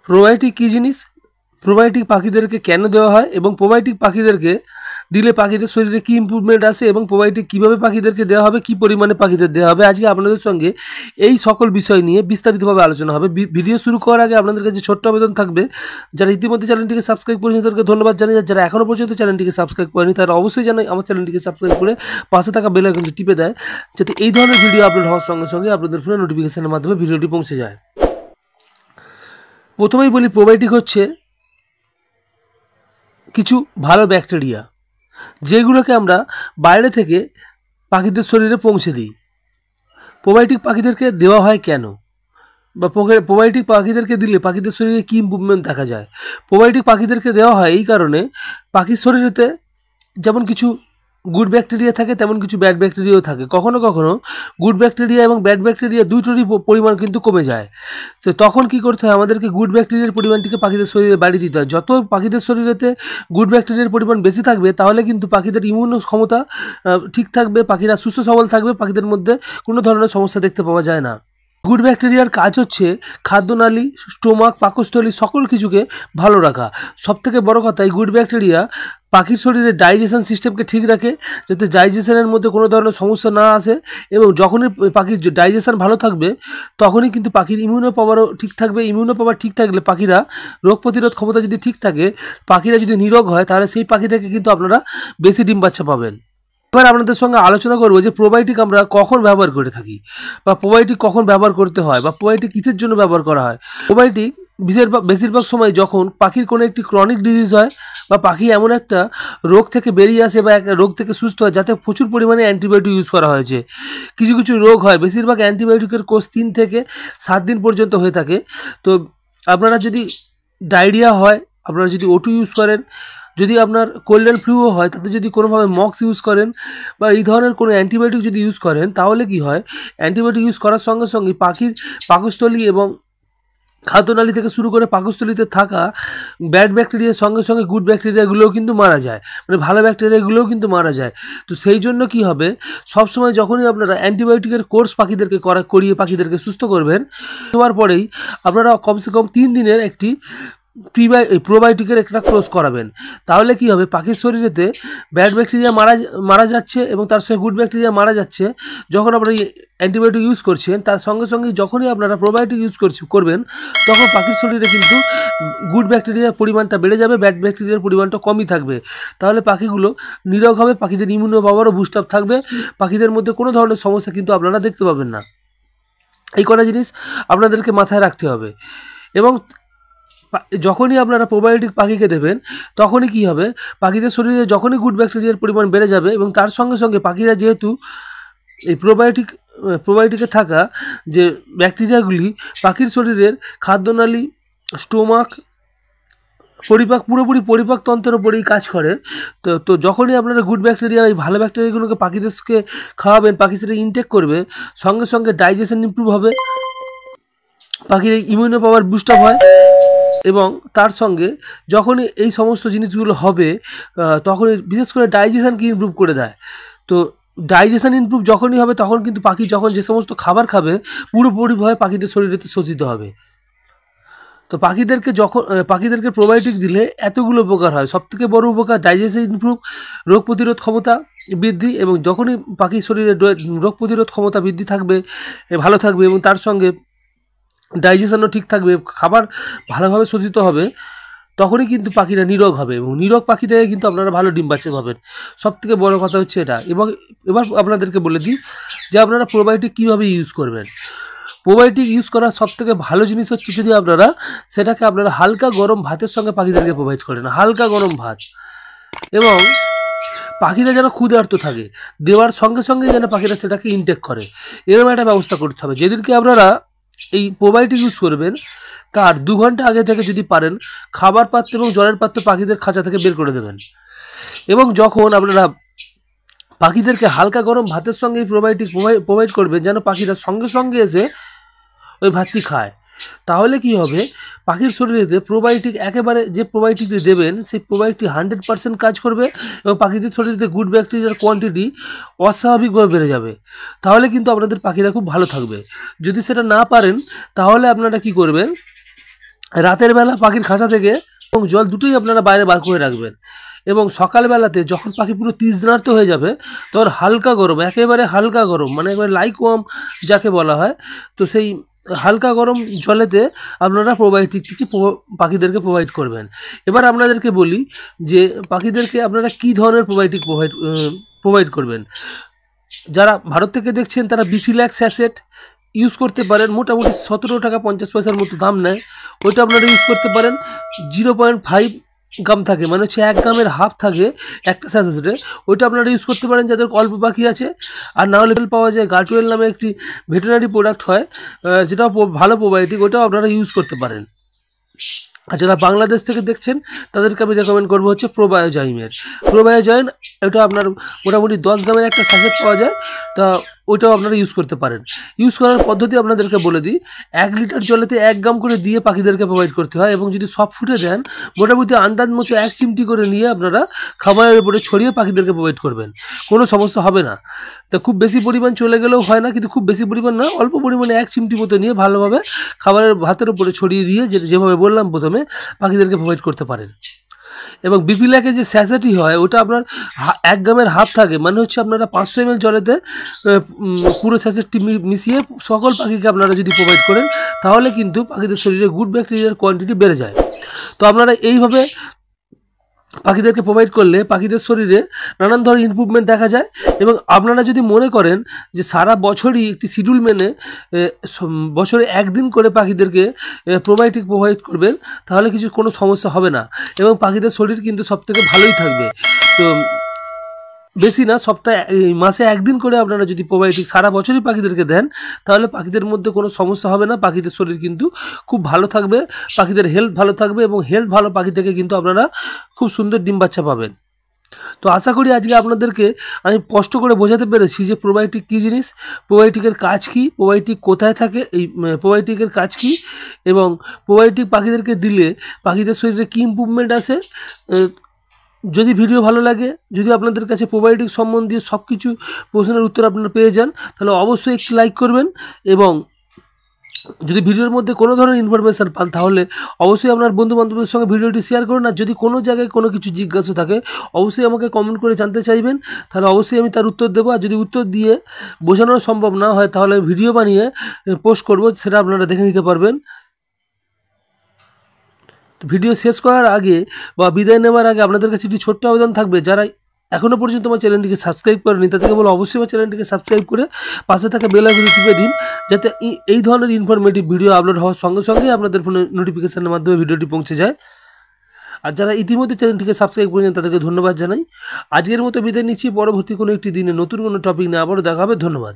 Probiotic কী জিনিস, probiotic পাখিদেরকে কেন দেওয়া হয় এবং প্রোবায়োটিক পাখিদেরকে দিলে পাখিদের শরীরে কী ইমপ্রুভমেন্ট আসে এবং প্রোবায়োটিক কীভাবে পাখিদেরকে দেওয়া হবে, কী পরিমাণে পাখিদের দেওয়া হবে, আজকে আপনাদের সঙ্গে এই সকল বিষয় নিয়ে বিস্তারিতভাবে আলোচনা হবে। ভিডিও শুরু করার আগে আপনাদের কাছে ছোট্ট আবেদন থাকবে, যারা ইতিমধ্যে চ্যানেলটিকে সাবস্ক্রাইব করেছেন তাদেরকে ধন্যবাদ জানাই, যারা এখনও পর্যন্ত চ্যানেলটিকে সাবস্ক্রাইব করেনি তারা অবশ্যই জানাই আমার চ্যানেলটিকে সাবস্ক্রাইব করে পাশে থাকা বেল আইকনটি টিপে দেয়, যাতে এই ধরনের ভিডিও আপলোড হওয়ার সঙ্গে সঙ্গে আপনাদের ফোনে নোটিফিকেশনের মাধ্যমে ভিডিওটি পৌঁছে যায়। প্রথমেই বলি, প্রোবায়োটিক হচ্ছে কিছু ভালো ব্যাকটেরিয়া যেগুলোকে আমরা বাইরে থেকে পাখিদের শরীরে পৌঁছে দিই। প্রোবায়োটিক পাখিদেরকে দেওয়া হয় কেন, বা প্রোবায়োটিক পাখিদেরকে দিলে পাখিদের শরীরে কী ইমপ্রুভমেন্ট দেখা যায়। প্রোবায়োটিক পাখিদেরকে দেওয়া হয় এই কারণে, পাখির শরীরেতে যেমন কিছু গুড ব্যাকটেরিয়া থাকে তেমন কিছু ব্যাড ব্যাকটেরিয়াও থাকে। কখনো কখনো গুড ব্যাকটেরিয়া এবং ব্যাড ব্যাকটেরিয়া দুটোরই পরিমাণ কিন্তু কমে যায়। তো তখন কি করতে হয়, আমাদেরকে গুড ব্যাকটেরিয়ার পরিমাণটিকে পাখিদের শরীরে বাড়িয়ে দিতে হয়। যত পাখিদের শরীরেতে গুড ব্যাকটেরিয়ার পরিমাণ বেশি থাকবে তাহলে কিন্তু পাখিদের ইমিউন ক্ষমতা ঠিক থাকবে, পাখিরা সুস্থ সবল থাকবে, পাখিদের মধ্যে কোনো ধরনের সমস্যা দেখতে পাওয়া যায় না। গুড ব্যাকটেরিয়ার কাজ হচ্ছে খাদ্যনালী, স্টোমাক, পাকস্থলী সকল কিছুকে ভালো রাখা। সবথেকে বড় কথা, এই গুড ব্যাকটেরিয়া পাখির শরীরে ডাইজেশন সিস্টেমকে ঠিক রাখে, যাতে ডাইজেশনের মধ্যে কোনো ধরনের সমস্যা না আসে, এবং যখনই পাখির ডাইজেশন ভালো থাকবে তখনই কিন্তু পাখির ইমিউনো পাওয়ারও ঠিক থাকবে। ইমিউনো পাওয়ার ঠিক থাকলে পাখিরা রোগ প্রতিরোধ ক্ষমতা যদি ঠিক থাকে, পাখিরা যদি নিরোগ হয় তাহলে সেই পাখি থেকে কিন্তু আপনারা বেশি ডিম বাচ্চা পাবেন। এবার আপনাদের সঙ্গে আলোচনা করবো যে প্রোবায়োটিক আমরা কখন ব্যবহার করে থাকি, বা প্রোবায়োটিক কখন ব্যবহার করতে হয়, বা প্রোবায়োটিক কিসের জন্য ব্যবহার করা হয়। প্রোবায়োটিক বেশিরভাগ সময় যখন পাখির কোনো একটি ক্রনিক ডিজিজ হয়, বা পাখি এমন একটা রোগ থেকে বেরিয়ে আসে বা একটা রোগ থেকে সুস্থ হয় যাতে প্রচুর পরিমাণে অ্যান্টিবায়োটিক ইউজ করা হয়েছে। কিছু কিছু রোগ হয়, বেশিরভাগ অ্যান্টিবায়োটিকের কোর্স 3 থেকে 7 দিন পর্যন্ত হয়ে থাকে। তো আপনারা যদি ডায়রিয়া হয়, আপনারা যদি O2 ইউজ করেন, যদি আপনার কোল্ড অ্যান্ড ফ্লুও হয় তাতে যদি কোনোভাবে মক্স ইউজ করেন বা এই ধরনের কোনো অ্যান্টিবায়োটিক যদি ইউজ করেন, তাহলে কি হয়, অ্যান্টিবায়োটিক ইউজ করার সঙ্গে সঙ্গে পাখির পাকস্থলী এবং খাদ্যনালী থেকে শুরু করে পাকস্থলীতে থাকা ব্যাড ব্যাকটেরিয়ার সঙ্গে সঙ্গে গুড ব্যাকটেরিয়াগুলোও কিন্তু মারা যায়, মানে ভালো ব্যাকটেরিয়াগুলোও কিন্তু মারা যায়। তো সেই জন্য কি হবে, সবসময় যখনই আপনারা অ্যান্টিবায়োটিকের কোর্স পাখিদেরকে করিয়ে পাখিদেরকে সুস্থ করবেন, হওয়ার পরেই আপনারা কমসে কম 3 দিনের একটি প্রোবায়োটিকের একটা কোর্স করাবেন। তাহলে কি হবে, পাখির শরীরেতে ব্যাড ব্যাকটেরিয়া মারা যাচ্ছে এবং তার সঙ্গে গুড ব্যাকটেরিয়া মারা যাচ্ছে। যখন আপনারা অ্যান্টিবায়োটিক ইউজ করছেন তার সঙ্গে সঙ্গে যখনই আপনারা প্রোবায়োটিক ইউজ করবেন, তখন পাখির শরীরে কিন্তু গুড ব্যাকটেরিয়ার পরিমাণটা বেড়ে যাবে, ব্যাড ব্যাকটেরিয়ার পরিমাণটা কমই থাকবে। তাহলে পাখিগুলো নিরোগ হবে, পাখিদের ইমিউনো পাওয়ারও বুস্ট আপ থাকবে, পাখিদের মধ্যে কোনো ধরনের সমস্যা কিন্তু আপনারা দেখতে পাবেন না। এই কটা জিনিস আপনাদেরকে মাথায় রাখতে হবে। এবং যখনই আপনারা প্রোবায়োটিক পাখিকে দেবেন তখনই কি হবে, পাখিদের শরীরে যখনই গুড ব্যাকটেরিয়ার পরিমাণ বেড়ে যাবে এবং তার সঙ্গে সঙ্গে পাখিরা যেহেতু এই প্রোবায়োটিকে থাকা যে ব্যাকটেরিয়াগুলি পাখির শরীরের খাদ্যনালী, স্টোমাক, পুরোপুরি পরিপাকতন্ত্রের উপরেই কাজ করে। তো যখনই আপনারা গুড ব্যাকটেরিয়া, এই ভালো ব্যাকটেরিয়াগুলোকে পাখিদেরকে খাওয়াবেন, পাখি সেটা ইনটেক করবে, সঙ্গে সঙ্গে ডাইজেশন ইমপ্রুভ হবে, পাখির ইমিউনো পাওয়ার বুস্ট আপ হয়, এবং তার সঙ্গে যখনই এই সমস্ত জিনিসগুলো হবে তখনই বিশেষ করে ডাইজেশনকে ইমপ্রুভ করে দেয়। তো ডাইজেশন ইমপ্রুভ যখনই হবে তখন কিন্তু পাখি যখন যে সমস্ত খাবার খাবে পুরোপুরিভাবে পাখিদের শরীরেতে শোষিত হবে। তো পাখিদেরকে প্রোবায়োটিক দিলে এতগুলো উপকার হয়। সবথেকে বড় উপকার ডাইজেশন ইমপ্রুভ, রোগ প্রতিরোধ ক্ষমতা বৃদ্ধি, এবং যখনই পাখির শরীরে রোগ প্রতিরোধ ক্ষমতা বৃদ্ধি থাকবে, ভালো থাকবে, এবং তার সঙ্গে ডাইজেশনও ঠিক থাকবে, খাবার ভালোভাবে শোষিত হবে, তখনই কিন্তু পাখিরা নিরোগ হবে, এবং নিরোগ পাখি থেকে কিন্তু আপনারা ভালো ডিম বাচ্চা পাবেন। সবথেকে বড় কথা হচ্ছে এটা। এবং এবার আপনাদেরকে বলে দিই যে আপনারা প্রোবায়োটিক কীভাবে ইউজ করবেন। প্রোবায়োটিক ইউজ করার সবথেকে ভালো জিনিস হচ্ছে যদি আপনারা সেটাকে হালকা গরম ভাতের সঙ্গে পাখিদেরকে প্রোভাইড করেন, হালকা গরম ভাত, এবং পাখিরা যেন ক্ষুধার্ত থাকে, দেওয়ার সঙ্গে সঙ্গে যেন পাখিরা সেটাকে ইনটেক করে, এরকম একটা ব্যবস্থা করতে হবে। যেদিনকে আপনারা এই প্রোবায়োটিক ইউজ করবেন তার 2 ঘন্টা আগে থেকে যদি পারেন খাবার পাত্র এবং জলের পাত্র পাখিদের খাঁচা থেকে বের করে দেবেন, এবং যখন আপনারা পাখিদেরকে হালকা গরম ভাতের সঙ্গে এই প্রোবায়োটিক প্রোভাইড করবেন যেন পাখিরা সঙ্গে সঙ্গে এসে ওই ভাতটি খায়, তাহলে কি হবে, পাখির শরীরে প্রোবায়োটিক একেবারে যে প্রোবায়োটিকটি দেবেন সেই প্রোবায়োটিক 100% কাজ করবে, এবং পাখিদের শরীরে গুড ব্যাকটেরিয়ার কোয়ান্টিটি অস্বাভাবিকভাবে বেড়ে যাবে। তাহলে কিন্তু আপনাদের পাখিরা খুব ভালো থাকবে। যদি সেটা না পারেন তাহলে আপনারা কি করবেন, রাতের বেলা পাখির খাঁচা থেকে এবং জল দুটোই আপনারা বাইরে বার করে রাখবেন। এবং সকালবেলাতে যখন পাখি পুরো তৃষ্ণার্ত হয়ে যাবে তখন হালকা গরম, একেবারে হালকা গরম, মানে একবারে লাইক ওয়ার্ম যাকে বলা হয়, তো সেই হালকা গরম জলেতে আপনারা প্রোবায়োটিক থেকে পাখিদেরকে প্রোভাইড করবেন। এবার আপনাদেরকে বলি যে পাখিদেরকে আপনারা কী ধরনের প্রোবায়োটিক প্রোভাইড করবেন। যারা ভারত থেকে দেখছেন তারা বিফিল্যাক্স অ্যাসেট ইউজ করতে পারেন, মোটামুটি 17 টাকা 50 পয়সার মতো দাম নেয়, ওইটা আপনারা ইউজ করতে পারেন। 0.5 গ্রাম থাকে, মানে হচ্ছে 1 গ্রামের হাফ থাকে একটা স্যাচেটে, ওইটা আপনারা ইউজ করতে পারেন যাদের অল্প পাখি আছে। আর না হলে পাওয়া যায় গার্টওয়েল নামে একটি ভেটেরিনারি প্রোডাক্ট হয়, যেটা ভালো প্রোবায়োটিক, ওটাও আপনারা ইউজ করতে পারেন। আর যারা বাংলাদেশ থেকে দেখছেন তাদেরকে আমি রেকমেন্ড করবো হচ্ছে প্রোবায়োজাইমের। প্রোবায়োজাইন এটা আপনার মোটামুটি 10 গ্রামের একটা স্যাচেট পাওয়া যায়, তা ওইটাও আপনারা ইউজ করতে পারেন। ইউজ করার পদ্ধতি আপনাদেরকে বলে দিই। 1 লিটার জলেতে 1 গ্রাম করে দিয়ে পাখিদেরকে প্রোভাইড করতে হয়, এবং যদি সব ফুটে দেন মোটামুটি আন্দাজ মতো 1 চিমটি করে নিয়ে আপনারা খাবারের উপরে ছড়িয়ে পাখিদেরকে প্রোভাইড করবেন, কোনো সমস্যা হবে না। তা খুব বেশি পরিমাণ চলে গেলেও হয় না, কিন্তু খুব বেশি পরিমাণ না, অল্প পরিমাণে 1 চিমটি মতো নিয়ে ভালোভাবে খাবারের ভাতের উপরে ছড়িয়ে দিয়ে যেভাবে বললাম প্রথমে পাখিদেরকে প্রোভাইড করতে পারেন। এবং বিপিল্যাকে যে স্যাচেটি হয় ওটা আপনার 1 গ্রামের হাফ থাকে, মানে হচ্ছে আপনারা 500 ml জলেতে পুরো স্যাচেটটি মিশিয়ে সকল পাখিকে আপনারা যদি প্রোভাইড করেন তাহলে কিন্তু পাখিদের শরীরে গুড ব্যাকটেরিয়ার কোয়ান্টিটি বেড়ে যায়। তো আপনারা এইভাবে পাখিদেরকে প্রোভাইড করলে পাখিদের শরীরে নানান ধরনের ইমপ্রুভমেন্ট দেখা যায়। এবং আপনারা যদি মনে করেন যে সারা বছরই একটি শিডিউল মেনে বছরে 1 দিন করে পাখিদেরকে প্রোবায়োটিক প্রোভাইড করবেন তাহলে কোনো সমস্যা হবে না, এবং পাখিদের শরীর কিন্তু সবথেকে ভালোই থাকবে। তো বেশি না, মাসে 1 দিন করে আপনারা যদি প্রোবায়োটিক সারা বছরই পাখিদেরকে দেন তাহলে পাখিদের মধ্যে কোনো সমস্যা হবে না, পাখিদের শরীর কিন্তু খুব ভালো থাকবে, পাখিদের হেলথ ভালো থাকবে, এবং হেলথ ভালো পাখি থেকে কিন্তু আপনারা খুব সুন্দর ডিম বাচ্চা পাবেন। তো আশা করি আজকে আপনাদেরকে আমি কষ্ট করে বোঝাতে পেরেছি যে প্রোবায়োটিক কী জিনিস, প্রোবায়োটিকের কাজ কী, প্রোবায়োটিক কোথায় থাকে, এই প্রোবায়োটিকের কাজ কী, এবং প্রোবায়োটিক পাখিদেরকে দিলে পাখিদের শরীরে কী ইমপ্রুভমেন্ট আসে। যদি ভিডিও ভালো লাগে, যদি আপনাদের কাছে প্রোবায়োটিক সম্বন্ধীয় সব কিছু প্রশ্নের উত্তর আপনারা পেয়ে যান তাহলে অবশ্যই একটি লাইক করবেন, এবং যদি ভিডিওর মধ্যে কোনো ধরনের ইনফরমেশান পান তাহলে অবশ্যই আপনার বন্ধুবান্ধবদের সঙ্গে ভিডিওটি শেয়ার করুন। আর যদি কোনো জায়গায় কোনো কিছু জিজ্ঞাসা থাকে অবশ্যই আমাকে কমেন্ট করে জানতে চাইবেন, তাহলে অবশ্যই আমি তার উত্তর দেবো। আর যদি উত্তর দিয়ে বোঝানো সম্ভব না হয় তাহলে ভিডিও বানিয়ে পোস্ট করব, সেটা আপনারা দেখে নিতে পারবেন। ভিডিও শেষ করার আগে বা বিদায় নেওয়ার আগে আপনাদের কাছে একটি ছোট্ট আবেদন থাকবে, যারা এখনও পর্যন্ত আমার চ্যানেলটিকে সাবস্ক্রাইব করেনি তাদেরকে বলো অবশ্যই আমার চ্যানেলটিকে সাবস্ক্রাইব করে পাশে থাকা বেল আইকনটি টিপে দিন, যাতে এই ধরনের ইনফরমেটিভ ভিডিও আপলোড হওয়ার সঙ্গে সঙ্গে আপনাদের ফোনে নোটিফিকেশনের মাধ্যমে ভিডিওটি পৌঁছে যায়। আর যারা ইতিমধ্যে চ্যানেলটিকে সাবস্ক্রাইব করেছেন তাদেরকে ধন্যবাদ জানাই। আজকের মতো বিদায় নিচ্ছি, পরবর্তী কোনো একটি দিনে নতুন কোনো টপিক নিয়ে আবারও দেখা হবে। ধন্যবাদ।